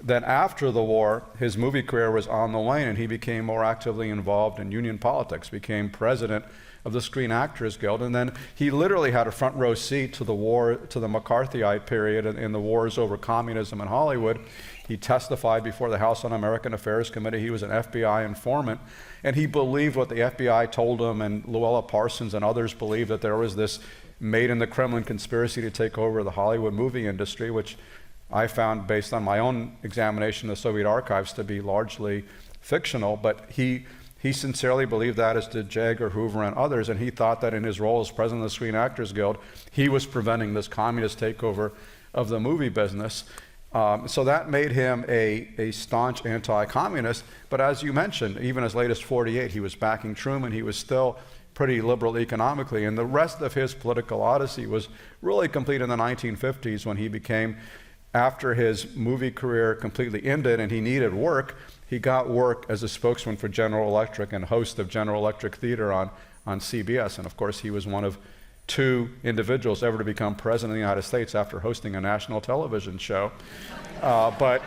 Then after the war, his movie career was on the wane, and he became more actively involved in union politics, became president of the Screen Actors Guild, and then he literally had a front row seat to the war, to the McCarthyite period in the wars over communism in Hollywood. He testified before the House Un-American Affairs Committee. He was an FBI informant, and he believed what the FBI told him, and Luella Parsons and others believed that there was this made in the Kremlin conspiracy to take over the Hollywood movie industry, which I found, based on my own examination of the Soviet archives, to be largely fictional. But he sincerely believed that, as did J. Edgar Hoover and others, and he thought that in his role as president of the Screen Actors Guild, he was preventing this communist takeover of the movie business. So that made him a staunch anti-communist. But as you mentioned, even as late as 48, he was backing Truman. He was still pretty liberal economically. And the rest of his political odyssey was really complete in the 1950s, when he became, after his movie career completely ended and he needed work, he got work as a spokesman for General Electric and host of General Electric Theater on CBS. And of course, he was one of two individuals ever to become president of the United States after hosting a national television show. But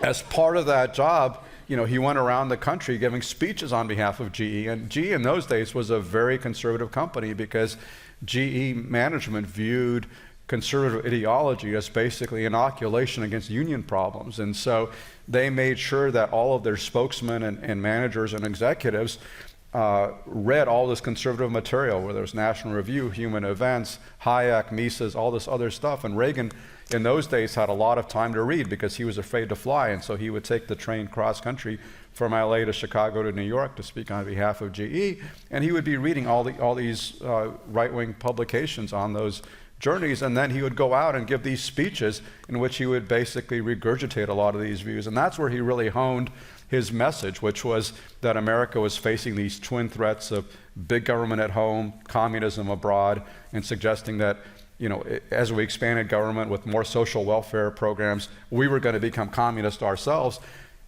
as part of that job, he went around the country giving speeches on behalf of GE. And GE in those days was a very conservative company, because GE management viewed conservative ideology as basically inoculation against union problems. And so they made sure that all of their spokesmen and managers and executives read all this conservative material, whether it was National Review, Human Events, Hayek, Mises, all this other stuff. And Reagan, in those days, had a lot of time to read because he was afraid to fly. And so he would take the train cross-country from LA to Chicago to New York to speak on behalf of GE. And he would be reading all these right-wing publications on those journeys, and then he would go out and give these speeches in which he would basically regurgitate a lot of these views. And that's where he really honed his message, which was that America was facing these twin threats of big government at home, communism abroad, and suggesting that, you know, as we expanded government with more social welfare programs, we were going to become communist ourselves.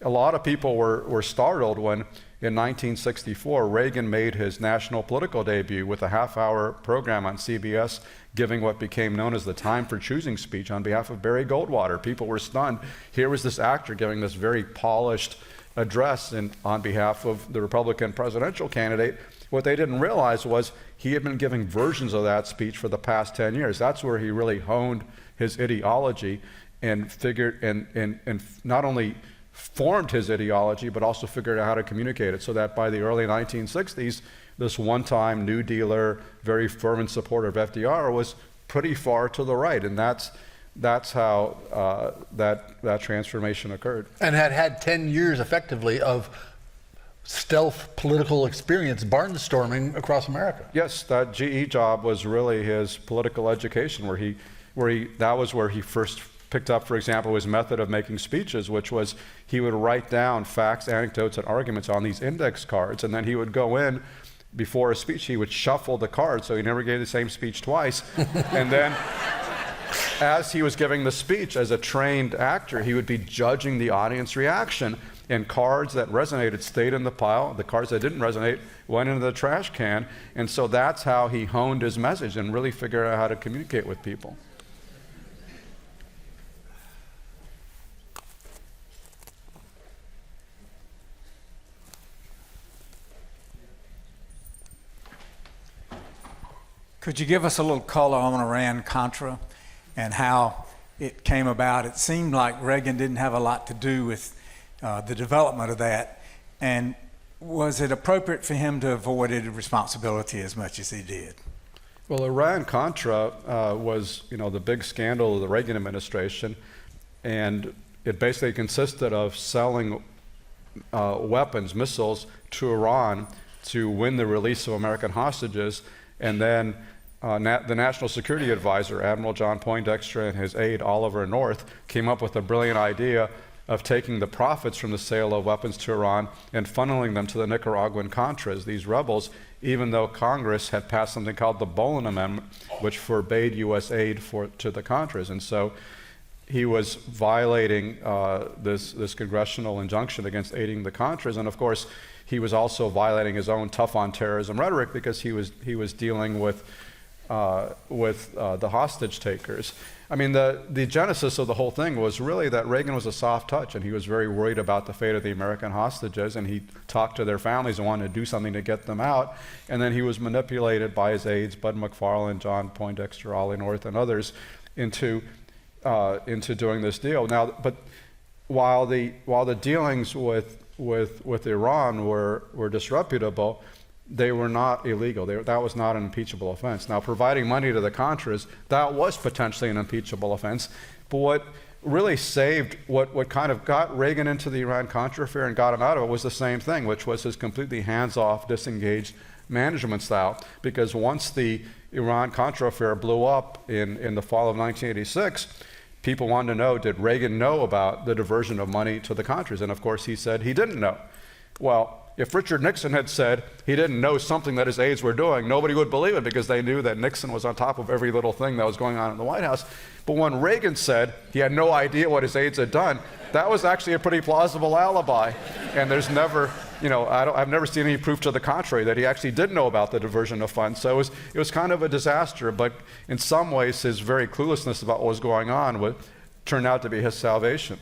A lot of people were startled when, in 1964, Reagan made his national political debut with a half-hour program on CBS giving what became known as the Time for Choosing speech on behalf of Barry Goldwater. People were stunned. Here was this actor giving this very polished address on behalf of the Republican presidential candidate. What they didn't realize was he had been giving versions of that speech for the past 10 years. That's where he really honed his ideology and figured and not only formed his ideology, but also figured out how to communicate it, so that by the early 1960s, this one-time New Dealer, very fervent supporter of FDR was pretty far to the right, and that's how that transformation occurred. And had 10 years effectively of stealth political experience barnstorming across America. Yes, that GE job was really his political education, that was where he first picked up, for example, his method of making speeches, which was he would write down facts, anecdotes, and arguments on these index cards, and then he would go in before a speech, he would shuffle the cards so he never gave the same speech twice. And then as he was giving the speech, as a trained actor, he would be judging the audience reaction, and cards that resonated stayed in the pile. The cards that didn't resonate went into the trash can. And so that's how he honed his message and really figured out how to communicate with people. Could you give us a little color on Iran-Contra and how it came about? It seemed like Reagan didn't have a lot to do with the development of that. And was it appropriate for him to avoid responsibility as much as he did? Well, Iran-Contra was, the big scandal of the Reagan administration, and it basically consisted of selling weapons, missiles, to Iran to win the release of American hostages, and then the National Security Advisor, Admiral John Poindexter, and his aide, Oliver North, came up with a brilliant idea of taking the profits from the sale of weapons to Iran and funneling them to the Nicaraguan Contras, these rebels, even though Congress had passed something called the Boland Amendment, which forbade U.S. aid to the Contras. And so he was violating this congressional injunction against aiding the Contras, and of course, he was also violating his own tough on terrorism rhetoric because he was dealing with the hostage takers. I mean, the genesis of the whole thing was really that Reagan was a soft touch, and he was very worried about the fate of the American hostages, and he talked to their families and wanted to do something to get them out, and then he was manipulated by his aides, Bud McFarlane, John Poindexter, Ollie North, and others, into doing this deal. Now, but while the dealings with Iran were disreputable, they were not illegal. That was not an impeachable offense. Now, providing money to the Contras, that was potentially an impeachable offense. But what really saved, what kind of got Reagan into the Iran-Contra affair and got him out of it was the same thing, which was his completely hands-off, disengaged management style. Because once the Iran-Contra affair blew up in the fall of 1986, people wanted to know, did Reagan know about the diversion of money to the Contras? And of course, he said he didn't know. Well, if Richard Nixon had said he didn't know something that his aides were doing, nobody would believe it because they knew that Nixon was on top of every little thing that was going on in the White House. But when Reagan said he had no idea what his aides had done, that was actually a pretty plausible alibi. And there's never, I've never seen any proof to the contrary that he actually did know about the diversion of funds. So it was kind of a disaster, but in some ways his very cluelessness about what was going on turned out to be his salvation.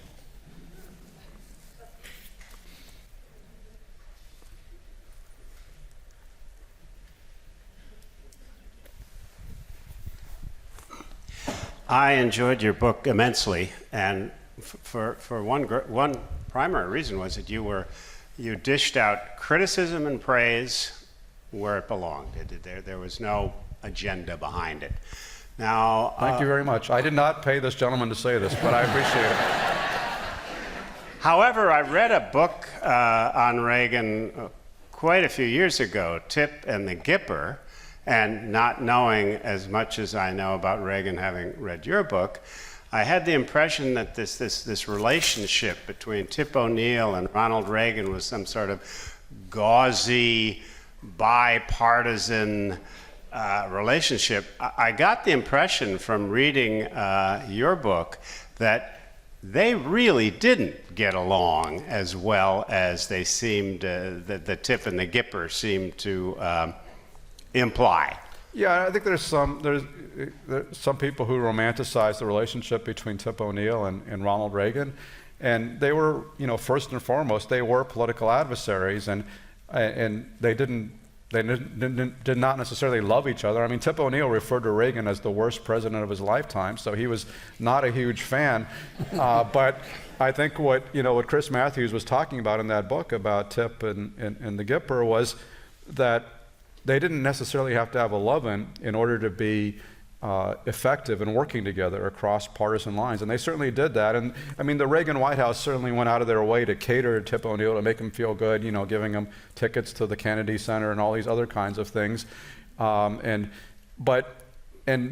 I enjoyed your book immensely, and for one primary reason was that you dished out criticism and praise where it belonged. There was no agenda behind it. Now, thank you very much. I did not pay this gentleman to say this, but I appreciate it. However, I read a book on Reagan quite a few years ago, Tip and the Gipper, And not knowing as much as I know about Reagan, having read your book, I had the impression that this relationship between Tip O'Neill and Ronald Reagan was some sort of gauzy, bipartisan relationship. I got the impression from reading your book that they really didn't get along as well as they seemed, the Tip and the Gipper seemed to imply. Yeah, I think there's some people who romanticize the relationship between Tip O'Neill and Ronald Reagan, and they were, first and foremost, they were political adversaries, and they did not necessarily love each other. I mean, Tip O'Neill referred to Reagan as the worst president of his lifetime, so he was not a huge fan. But I think what Chris Matthews was talking about in that book about Tip and the Gipper was that they didn't necessarily have to have a love-in in order to be effective in working together across partisan lines, and they certainly did that. And I mean, the Reagan White House certainly went out of their way to cater to Tip O'Neill to make him feel good, giving him tickets to the Kennedy Center and all these other kinds of things. Tip and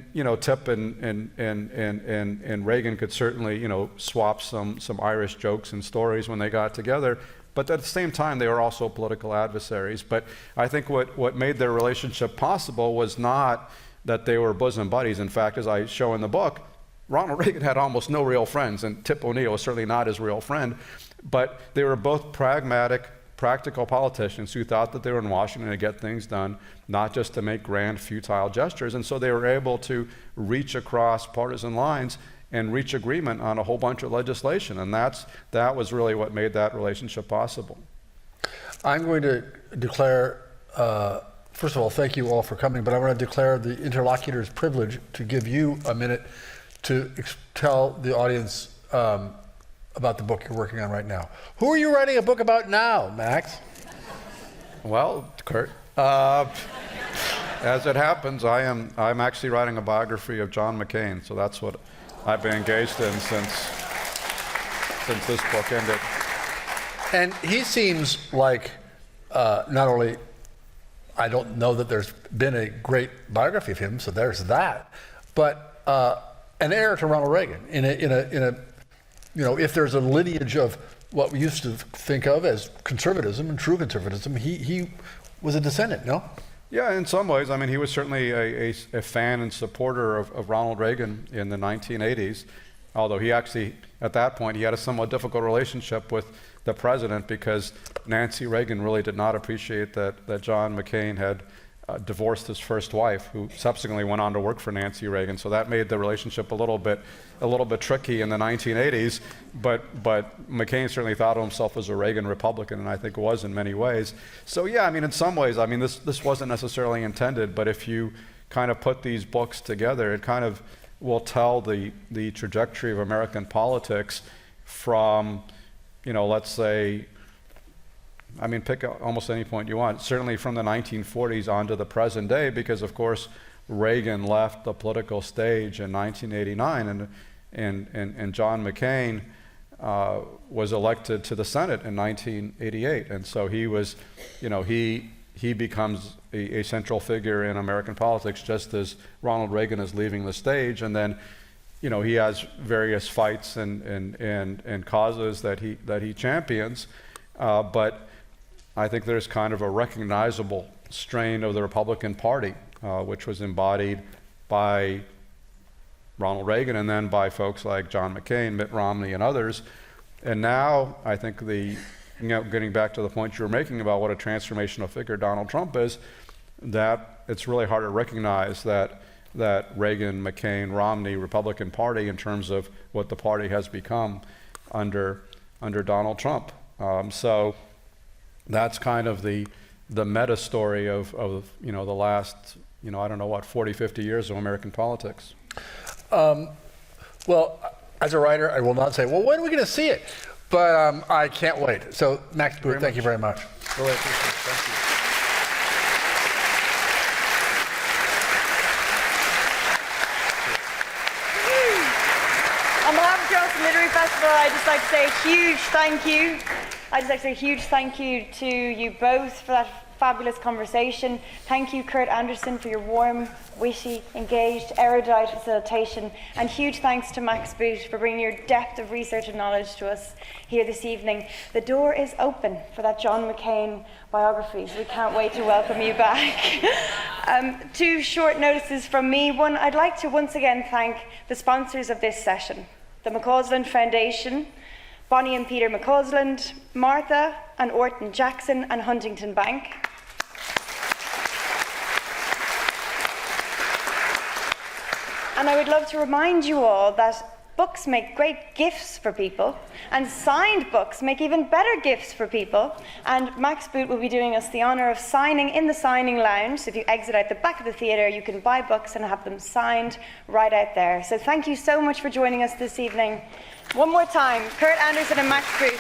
Reagan could certainly swap some Irish jokes and stories when they got together. But at the same time, they were also political adversaries. But I think what made their relationship possible was not that they were bosom buddies. In fact, as I show in the book, Ronald Reagan had almost no real friends, and Tip O'Neill was certainly not his real friend. But they were both pragmatic, practical politicians who thought that they were in Washington to get things done, not just to make grand, futile gestures. And so they were able to reach across partisan lines and reach agreement on a whole bunch of legislation. And that was really what made that relationship possible. I'm going to declare, first of all, thank you all for coming, but I want to declare the interlocutor's privilege to give you a minute to tell the audience about the book you're working on right now. Who are you writing a book about now, Max? Well, Kurt, as it happens, I'm actually writing a biography of John McCain, so that's what I've been engaged in since this book ended. And he seems like not only, I don't know that there's been a great biography of him, so there's that, but an heir to Ronald Reagan in a if there's a lineage of what we used to think of as conservatism and true conservatism, he was a descendant, no? Yeah, in some ways. I mean, he was certainly a fan and supporter of Ronald Reagan in the 1980s, although he actually, at that point, he had a somewhat difficult relationship with the president because Nancy Reagan really did not appreciate that John McCain had divorced his first wife, who subsequently went on to work for Nancy Reagan. So that made the relationship a little bit tricky in the 1980s. But McCain certainly thought of himself as a Reagan Republican, and I think was in many ways. So yeah, I mean, in some ways, I mean, this wasn't necessarily intended, but if you kind of put these books together, it kind of will tell the trajectory of American politics from, let's say, I mean, pick almost any point you want, certainly from the 1940s on to the present day, because of course Reagan left the political stage in 1989, and John McCain was elected to the Senate in 1988, and so he was, he becomes a central figure in American politics, just as Ronald Reagan is leaving the stage, and then he has various fights and causes that he champions, but I think there's kind of a recognizable strain of the Republican Party, which was embodied by Ronald Reagan and then by folks like John McCain, Mitt Romney, and others. And now I think getting back to the point you were making about what a transformational figure Donald Trump is, that it's really hard to recognize that Reagan, McCain, Romney, Republican Party in terms of what the party has become under Donald Trump. So that's kind of the meta story of the last, I don't know what, 40, 50 years of American politics. Well, as a writer, I will not say, well, when are we going to see it? But I can't wait. So, Max Booth, thank you very much. Really appreciate it. Thank you. On behalf of Charleston Literary Festival, I'd just like to say a huge thank you. I'd just like to say a huge thank you to you both for that fabulous conversation. Thank you, Kurt Andersen, for your warm, witty, engaged, erudite facilitation. And huge thanks to Max Boot for bringing your depth of research and knowledge to us here this evening. The door is open for that John McCain biography, so we can't wait to welcome you back. Two short notices from me. One, I'd like to once again thank the sponsors of this session, the McCausland Foundation, Bonnie and Peter McCausland, Martha and Orton Jackson, and Huntington Bank. And I would love to remind you all that books make great gifts for people, and signed books make even better gifts for people. And Max Boot will be doing us the honor of signing in the signing lounge. So if you exit out the back of the theater, you can buy books and have them signed right out there. So thank you so much for joining us this evening. One more time, Kurt Andersen and Max Boot.